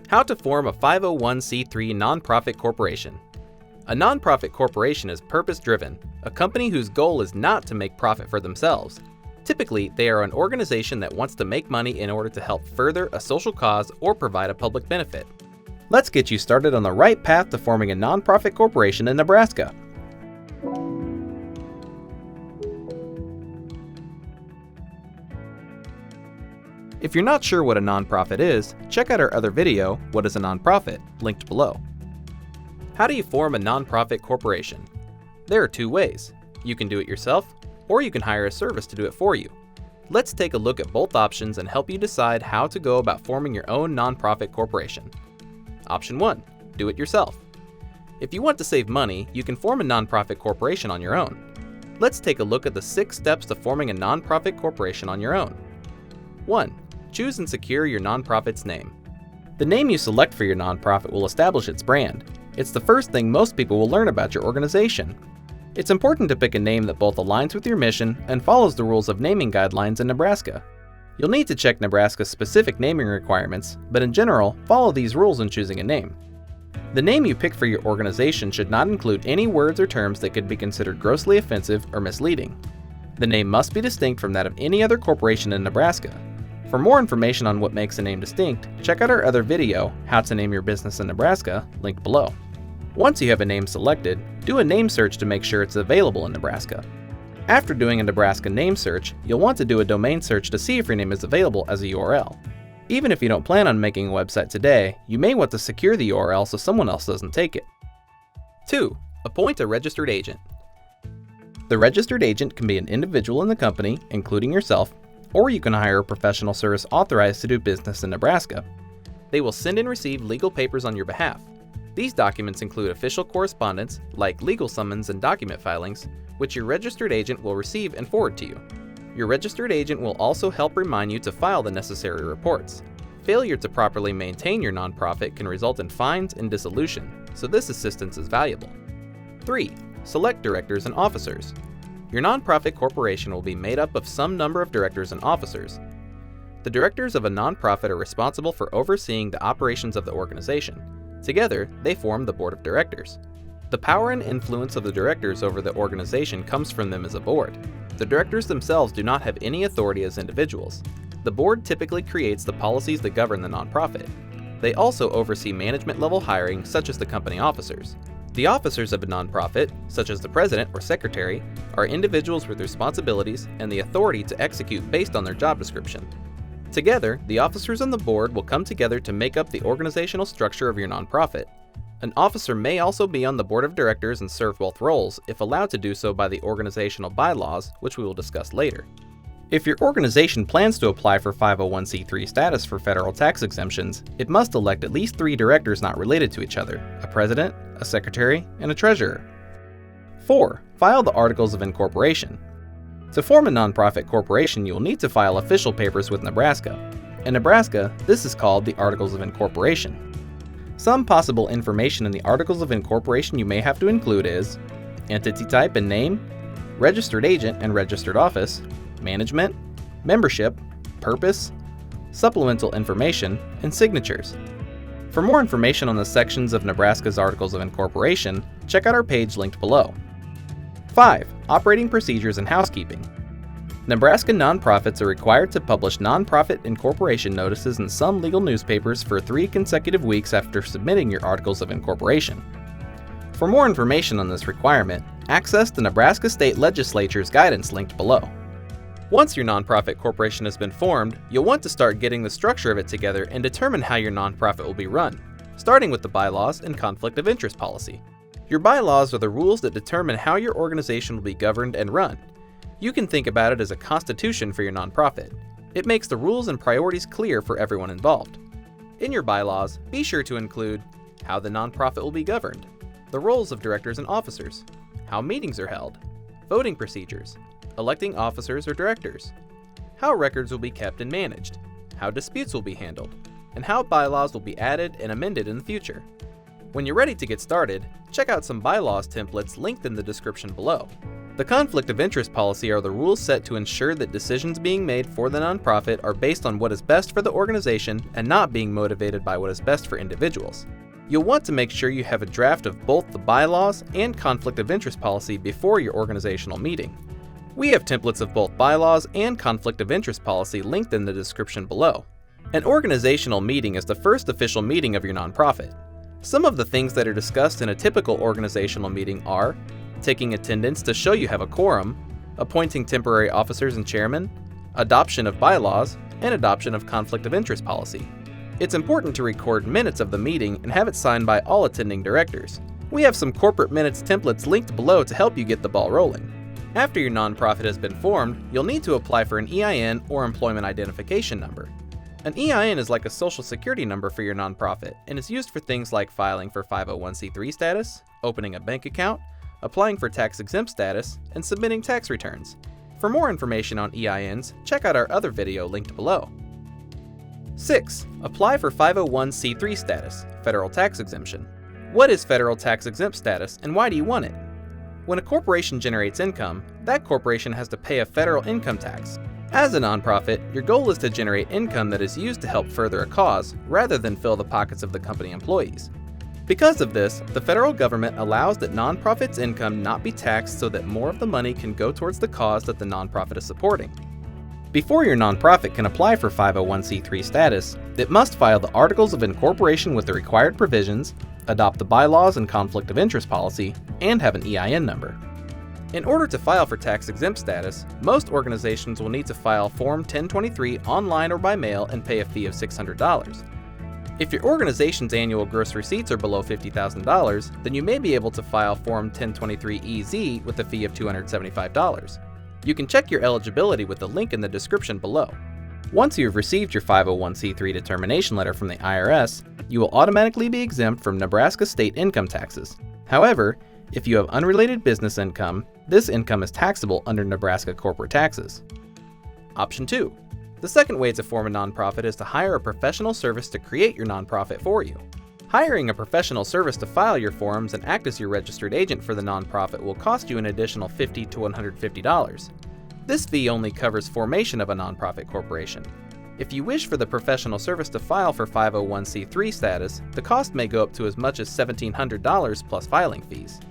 How to form a 501c3 nonprofit corporation. A nonprofit corporation is purpose-driven, a company whose goal is not to make profit for themselves. Typically, they are an organization that wants to make money in order to help further a social cause or provide a public benefit. Let's get you started on the right path to forming a nonprofit corporation in Nebraska. If you're not sure what a nonprofit is, check out our other video, What is a Nonprofit?, linked below. How do you form a nonprofit corporation? There are two ways. You can do it yourself, or you can hire a service to do it for you. Let's take a look at both options and help you decide how to go about forming your own nonprofit corporation. Option 1. Do it yourself. If you want to save money, you can form a nonprofit corporation on your own. Let's take a look at the 6 steps to forming a nonprofit corporation on your own. 1. Choose and secure your nonprofit's name. The name you select for your nonprofit will establish its brand. It's the first thing most people will learn about your organization. It's important to pick a name that both aligns with your mission and follows the rules of naming guidelines in Nebraska. You'll need to check Nebraska's specific naming requirements, but in general, follow these rules in choosing a name. The name you pick for your organization should not include any words or terms that could be considered grossly offensive or misleading. The name must be distinct from that of any other corporation in Nebraska. For more information on what makes a name distinct, check out our other video, How to Name Your Business in Nebraska, linked below. Once you have a name selected, do a name search to make sure it's available in Nebraska. After doing a Nebraska name search, you'll want to do a domain search to see if your name is available as a URL. Even if you don't plan on making a website today, you may want to secure the URL so someone else doesn't take it. 2. Appoint a registered agent. The registered agent can be an individual in the company, including yourself, or you can hire a professional service authorized to do business in Nebraska. They will send and receive legal papers on your behalf. These documents include official correspondence, like legal summons and document filings, which your registered agent will receive and forward to you. Your registered agent will also help remind you to file the necessary reports. Failure to properly maintain your nonprofit can result in fines and dissolution, so this assistance is valuable. 3. Select directors and officers. Your nonprofit corporation will be made up of some number of directors and officers. The directors of a nonprofit are responsible for overseeing the operations of the organization. Together, they form the board of directors. The power and influence of the directors over the organization comes from them as a board. The directors themselves do not have any authority as individuals. The board typically creates the policies that govern the nonprofit. They also oversee management-level hiring, such as the company officers. The officers of a nonprofit, such as the president or secretary, are individuals with responsibilities and the authority to execute based on their job description. Together, the officers on the board will come together to make up the organizational structure of your nonprofit. An officer may also be on the board of directors and serve both roles if allowed to do so by the organizational bylaws, which we will discuss later. If your organization plans to apply for 501c3 status for federal tax exemptions, it must elect at least 3 directors not related to each other: a president, a secretary, and a treasurer. 4. File the Articles of Incorporation. To form a nonprofit corporation, you will need to file official papers with Nebraska. In Nebraska, this is called the Articles of Incorporation. Some possible information in the Articles of Incorporation you may have to include is entity type and name, registered agent and registered office, management, membership, purpose, supplemental information, and signatures. For more information on the sections of Nebraska's Articles of Incorporation, check out our page linked below. 5. Operating procedures and housekeeping. Nebraska nonprofits are required to publish nonprofit incorporation notices in some legal newspapers for 3 consecutive weeks after submitting your Articles of Incorporation. For more information on this requirement, access the Nebraska State Legislature's guidance linked below. Once your nonprofit corporation has been formed, you'll want to start getting the structure of it together and determine how your nonprofit will be run, starting with the bylaws and conflict of interest policy. Your bylaws are the rules that determine how your organization will be governed and run. You can think about it as a constitution for your nonprofit. It makes the rules and priorities clear for everyone involved. In your bylaws, be sure to include how the nonprofit will be governed, the roles of directors and officers, how meetings are held, voting procedures, electing officers or directors, how records will be kept and managed, how disputes will be handled, and how bylaws will be added and amended in the future. When you're ready to get started, check out some bylaws templates linked in the description below. The conflict of interest policy are the rules set to ensure that decisions being made for the nonprofit are based on what is best for the organization and not being motivated by what is best for individuals. You'll want to make sure you have a draft of both the bylaws and conflict of interest policy before your organizational meeting. We have templates of both bylaws and conflict of interest policy linked in the description below. An organizational meeting is the first official meeting of your nonprofit. Some of the things that are discussed in a typical organizational meeting are taking attendance to show you have a quorum, appointing temporary officers and chairmen, adoption of bylaws, and adoption of conflict of interest policy. It's important to record minutes of the meeting and have it signed by all attending directors. We have some corporate minutes templates linked below to help you get the ball rolling. After your nonprofit has been formed, you'll need to apply for an EIN or employment identification number. An EIN is like a social security number for your nonprofit and is used for things like filing for 501c3 status, opening a bank account, applying for tax exempt status, and submitting tax returns. For more information on EINs, check out our other video linked below. 6. Apply for 501c3 status, federal tax exemption. What is federal tax exempt status and why do you want it? When a corporation generates income, that corporation has to pay a federal income tax. As a nonprofit, your goal is to generate income that is used to help further a cause, rather than fill the pockets of the company employees. Because of this, the federal government allows that nonprofits' income not be taxed so that more of the money can go towards the cause that the nonprofit is supporting. Before your nonprofit can apply for 501c3 status, it must file the Articles of Incorporation with the required provisions, adopt the bylaws and conflict of interest policy, and have an EIN number. In order to file for tax-exempt status, most organizations will need to file Form 1023 online or by mail and pay a fee of $600. If your organization's annual gross receipts are below $50,000, then you may be able to file Form 1023-EZ with a fee of $275. You can check your eligibility with the link in the description below. Once you have received your 501c3 determination letter from the IRS, you will automatically be exempt from Nebraska state income taxes. However, if you have unrelated business income, this income is taxable under Nebraska corporate taxes. Option 2. The second way to form a nonprofit is to hire a professional service to create your nonprofit for you. Hiring a professional service to file your forms and act as your registered agent for the nonprofit will cost you an additional $50 to $150. This fee only covers formation of a nonprofit corporation. If you wish for the professional service to file for 501c3 status, the cost may go up to as much as $1,700 plus filing fees.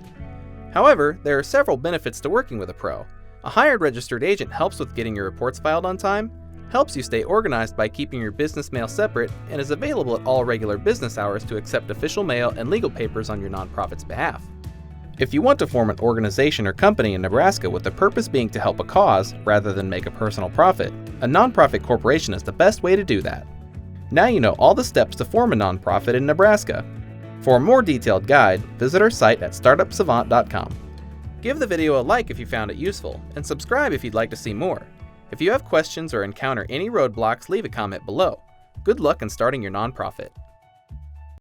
However, there are several benefits to working with a pro. A hired registered agent helps with getting your reports filed on time, helps you stay organized by keeping your business mail separate, and is available at all regular business hours to accept official mail and legal papers on your nonprofit's behalf. If you want to form an organization or company in Nebraska with the purpose being to help a cause rather than make a personal profit, a nonprofit corporation is the best way to do that. Now you know all the steps to form a nonprofit in Nebraska. For a more detailed guide, visit our site at startupsavant.com. Give the video a like if you found it useful, and subscribe if you'd like to see more. If you have questions or encounter any roadblocks, leave a comment below. Good luck in starting your nonprofit.